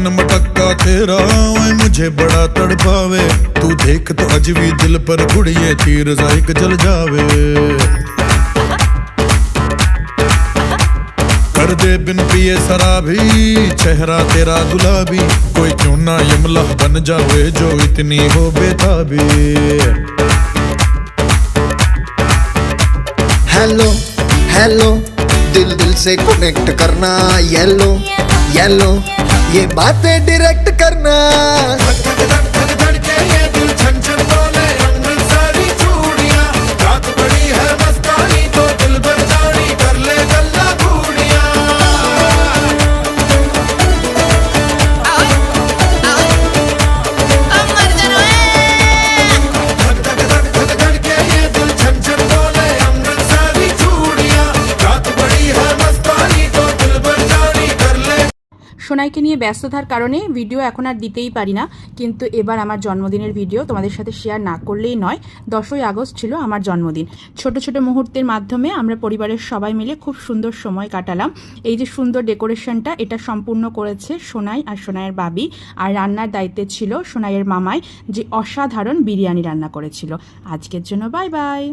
मन मटक्का तेरा ओए मुझे बड़ा तड़पावे। तू देख तो अज भी दिल पर गुड़िए तीर जाइक जल जावे। कर दे बिन पिए शराबी चेहरा तेरा गुलाबी। कोई क्यों ना यमला बन जावे जो इतनी हो बेताबी। हेलो हेलो दिल दिल से कनेक्ट करना। येलो येलो ये बातें डायरेक्ट करना। সোনাইকে নিয়ে ব্যস্ততার কারণে ভিডিও এখন আর দিতেই পারি না, কিন্তু এবার আমার জন্মদিনের ভিডিও তোমাদের সাথে শেয়ার না করলেই নয়। 10ই আগস্ট ছিল আমার জন্মদিন। ছোট ছোট মুহূর্তের মাধ্যমে আমরা পরিবারের সবাই মিলে খুব সুন্দর সময় কাটালাম। এই যে সুন্দর ডেকোরেশনটা, এটা সম্পূর্ণ করেছে সোনাই আর সোনাইয়ের বাবি, আর রান্নার দায়িত্বে ছিল সোনাইয়ের মামাই, যে অসাধারণ বিরিয়ানি রান্না করেছিল। আজকের জন্য বাই বাই।